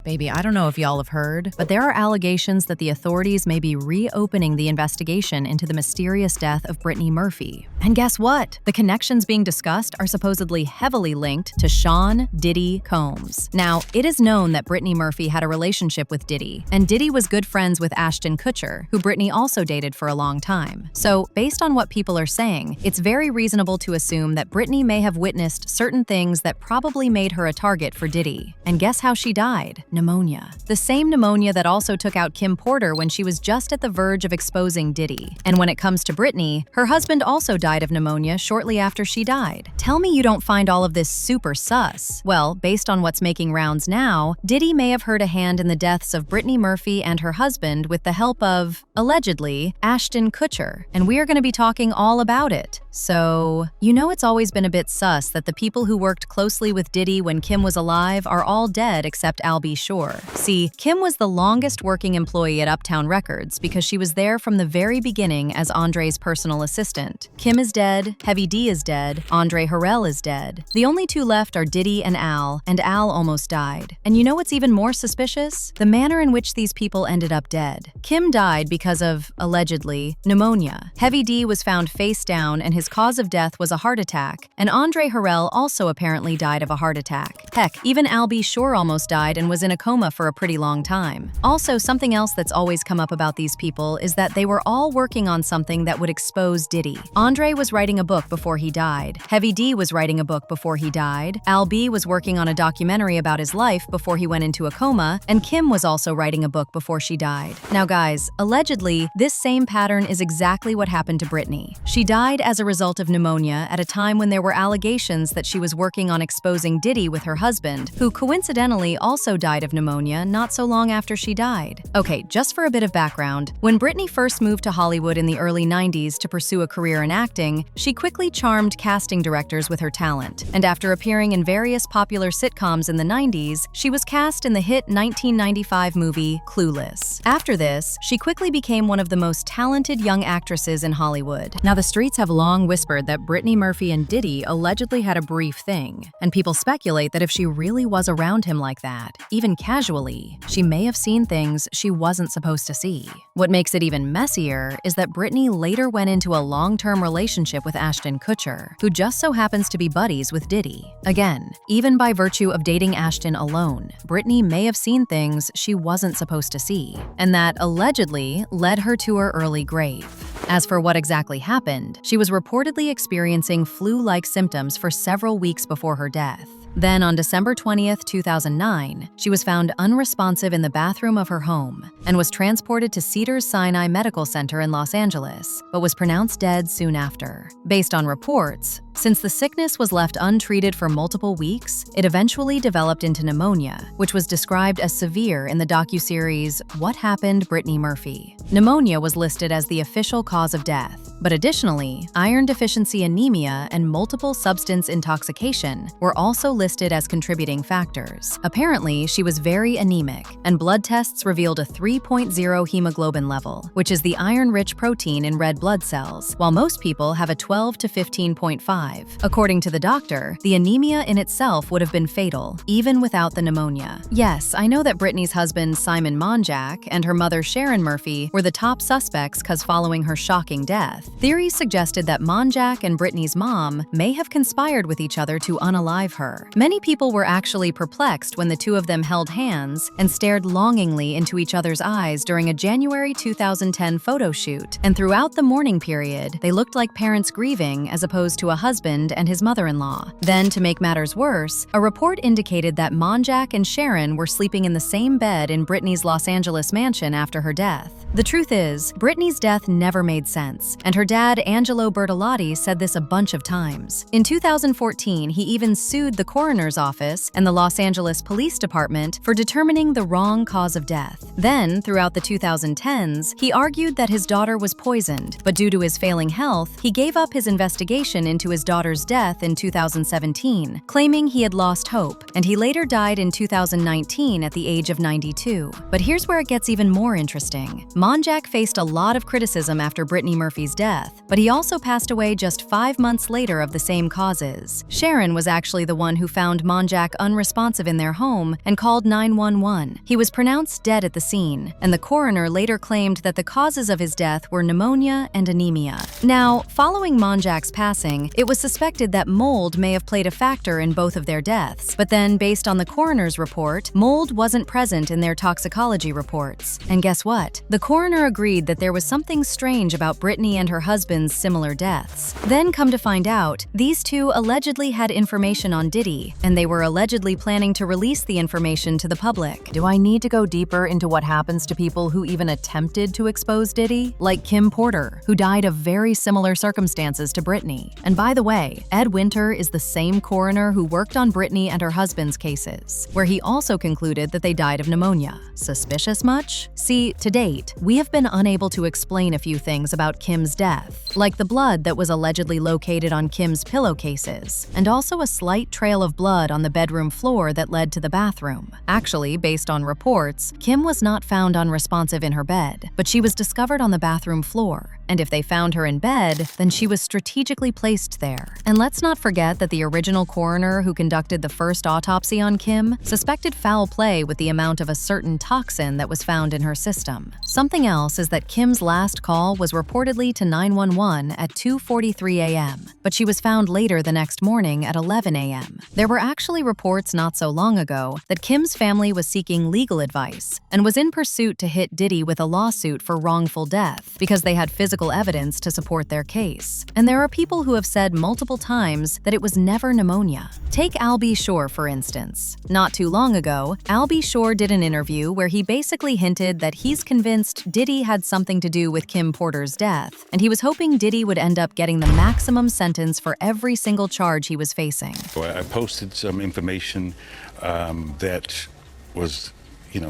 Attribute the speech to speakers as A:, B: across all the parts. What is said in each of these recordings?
A: Baby, I don't know if y'all have heard, but there are allegations that the authorities may be reopening the investigation into the mysterious death of Brittany Murphy. And guess what? The connections being discussed are supposedly heavily linked to Sean Diddy Combs. Now, it is known that Brittany Murphy had a relationship with Diddy, and Diddy was good friends with Ashton Kutcher, who Brittany also dated for a long time. So, based on what people are saying, it's very reasonable to assume that Brittany may have witnessed certain things that probably made her a target for Diddy. And guess how she died? Pneumonia. The same pneumonia that also took out Kim Porter when she was just at the verge of exposing Diddy. And when it comes to Brittany, her husband also died of pneumonia shortly after she died. Tell me you don't find all of this super sus. Well, based on what's making rounds now, Diddy may have had a hand in the deaths of Brittany Murphy and her husband with the help of, allegedly, Ashton Kutcher. And we are going to be talking all about it. So, you know it's always been a bit sus that the people who worked closely with Diddy when Kim was alive are all dead except Albie Shore. See, Kim was the longest working employee at Uptown Records because she was there from the very beginning as Andre's personal assistant. Kim is dead, Heavy D is dead, Andre Harrell is dead. The only two left are Diddy and Al almost died. And you know what's even more suspicious? The manner in which these people ended up dead. Kim died because of, allegedly, pneumonia. Heavy D was found face down and his cause of death was a heart attack, and Andre Harrell also apparently died of a heart attack. Heck, even Albie Shore almost died and was in a coma for a pretty long time. Also, something else that's always come up about these people is that they were all working on something that would expose Diddy. Andre was writing a book before he died. Heavy D was writing a book before he died. Al B was working on a documentary about his life before he went into a coma, and Kim was also writing a book before she died. Now guys, allegedly, this same pattern is exactly what happened to Brittany. She died as a result of pneumonia at a time when there were allegations that she was working on exposing Diddy with her husband, who coincidentally also died of pneumonia not so long after she died. Okay, just for a bit of background, when Brittany first moved to Hollywood in the early 90s to pursue a career in acting, she quickly charmed casting directors with her talent, and after appearing in various popular sitcoms in the 90s, she was cast in the hit 1995 movie Clueless. After this, she quickly became one of the most talented young actresses in Hollywood. Now, the streets have long whispered that Brittany Murphy and Diddy allegedly had a brief thing, and people speculate that if she really was around him like that, even casually, she may have seen things she wasn't supposed to see. What makes it even messier is that Brittany later went into a long-term relationship with Ashton Kutcher, who just so happens to be buddies with Diddy. Again, even by virtue of dating Ashton alone, Brittany may have seen things she wasn't supposed to see, and that allegedly led her to her early grave. As for what exactly happened, she was reportedly experiencing flu-like symptoms for several weeks before her death. Then, on December 20th, 2009, she was found unresponsive in the bathroom of her home and was transported to Cedars-Sinai Medical Center in Los Angeles, but was pronounced dead soon after. Based on reports, since the sickness was left untreated for multiple weeks, it eventually developed into pneumonia, which was described as severe in the docuseries What Happened, Brittany Murphy. Pneumonia was listed as the official cause of death, but additionally, iron deficiency anemia and multiple substance intoxication were also listed as contributing factors. Apparently, she was very anemic, and blood tests revealed a 3.0 hemoglobin level, which is the iron-rich protein in red blood cells, while most people have a 12 to 15.5. According to the doctor, the anemia in itself would have been fatal, even without the pneumonia. Yes, I know that Brittany's husband, Simon Monjack, and her mother, Sharon Murphy, were the top suspects because following her shocking death, theories suggested that Monjack and Brittany's mom may have conspired with each other to unalive her. Many people were actually perplexed when the two of them held hands and stared longingly into each other's eyes during a January 2010 photo shoot, and throughout the mourning period, they looked like parents grieving as opposed to a husband and his mother-in-law. Then, to make matters worse, a report indicated that Monjack and Sharon were sleeping in the same bed in Brittany's Los Angeles mansion after her death. The truth is, Brittany's death never made sense, and her dad, Angelo Bertolotti, said this a bunch of times. In 2014, he even sued the coroner's office and the Los Angeles Police Department for determining the wrong cause of death. Then, throughout the 2010s, he argued that his daughter was poisoned, but due to his failing health, he gave up his investigation into his daughter's death in 2017, claiming he had lost hope, and he later died in 2019 at the age of 92. But here's where it gets even more interesting. Monjack faced a lot of criticism after Brittany Murphy's death death, but he also passed away just 5 months later of the same causes. Sharon was actually the one who found Monjack unresponsive in their home and called 911. He was pronounced dead at the scene, and the coroner later claimed that the causes of his death were pneumonia and anemia. Now, following Monjack's passing, it was suspected that mold may have played a factor in both of their deaths, but then, based on the coroner's report, mold wasn't present in their toxicology reports. And guess what? The coroner agreed that there was something strange about Brittany and her husband's similar deaths. Then, come to find out, these two allegedly had information on Diddy, and they were allegedly planning to release the information to the public. Do I need to go deeper into what happens to people who even attempted to expose Diddy? Like Kim Porter, who died of very similar circumstances to Brittany. And by the way, Ed Winter is the same coroner who worked on Brittany and her husband's cases, where he also concluded that they died of pneumonia. Suspicious much? See, to date, we have been unable to explain a few things about Kim's death, like the blood that was allegedly located on Kim's pillowcases, and also a slight trail of blood on the bedroom floor that led to the bathroom. Actually, based on reports, Kim was not found unresponsive in her bed, but she was discovered on the bathroom floor. And if they found her in bed, then she was strategically placed there. And let's not forget that the original coroner who conducted the first autopsy on Kim suspected foul play with the amount of a certain toxin that was found in her system. Something else is that Kim's last call was reportedly to 911 at 2:43 a.m., but she was found later the next morning at 11 a.m. There were actually reports not so long ago that Kim's family was seeking legal advice and was in pursuit to hit Diddy with a lawsuit for wrongful death because they had physical evidence to support their case. And there are people who have said multiple times that it was never pneumonia. Take Al B. Sure, for instance. Not too long ago, Al B. Sure did an interview where he basically hinted that he's convinced Diddy had something to do with Kim Porter's death, and he was hoping Diddy would end up getting the maximum sentence for every single charge he was facing.
B: I posted some information that was,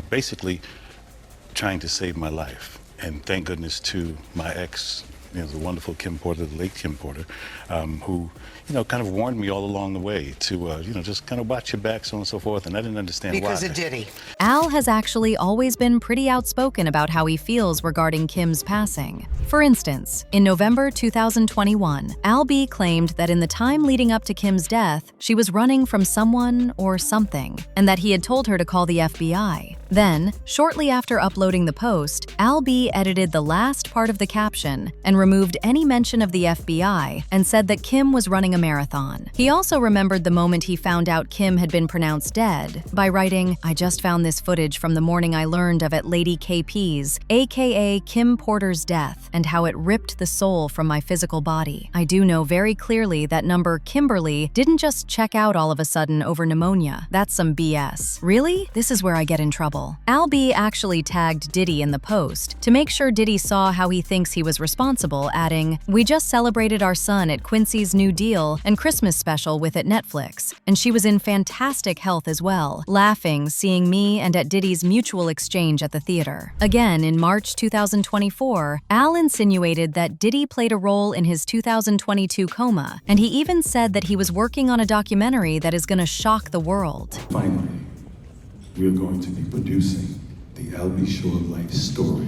B: basically trying to save my life. And thank goodness to my ex, the wonderful Kim Porter, the late Kim Porter, who, kind of warned me all along the way to, just kind of watch your back, so on and so forth, and I didn't understand why.
C: Because of Diddy.
A: Al has actually always been pretty outspoken about how he feels regarding Kim's passing. For instance, in November 2021, Al B. claimed that in the time leading up to Kim's death, she was running from someone or something, and that he had told her to call the FBI. Then, shortly after uploading the post, Al B. edited the last part of the caption and removed any mention of the FBI and said that Kim was running a marathon. He also remembered the moment he found out Kim had been pronounced dead by writing, "I just found this footage from the morning I learned of it Lady KP's, aka Kim Porter's death, and how it ripped the soul from my physical body. I do know very clearly that number Kimberly didn't just check out all of a sudden over pneumonia. That's some BS. Really? This is where I get in trouble." Al B. actually tagged Diddy in the post to make sure Diddy saw how he thinks he was responsible, adding, "We just celebrated our son at Quincy's new deal and Christmas special with at Netflix, and she was in fantastic health as well, laughing seeing me and at Diddy's mutual exchange at the theater." Again, in March 2024, Al insinuated that Diddy played a role in his 2022 coma, and he even said that he was working on a documentary that is going to shock the world.
D: Finally, we are going to be producing the Al B. Sure life story.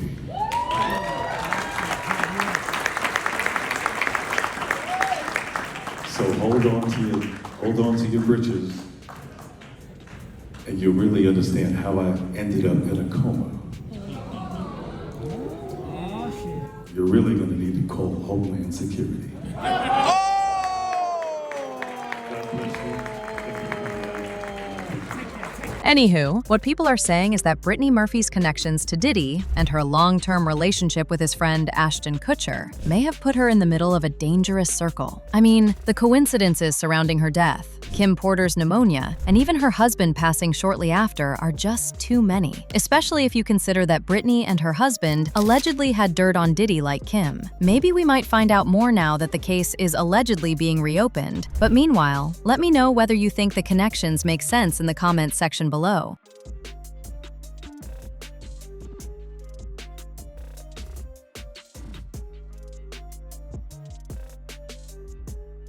D: So hold on to your britches, and you'll really understand how I ended up in a coma. You're really going to need to call Homeland Security.
A: Anywho, what people are saying is that Brittany Murphy's connections to Diddy and her long-term relationship with his friend Ashton Kutcher may have put her in the middle of a dangerous circle. I mean, the coincidences surrounding her death, Kim Porter's pneumonia, and even her husband passing shortly after are just too many, especially if you consider that Brittany and her husband allegedly had dirt on Diddy like Kim. Maybe we might find out more now that the case is allegedly being reopened, but meanwhile, let me know whether you think the connections make sense in the comments section below.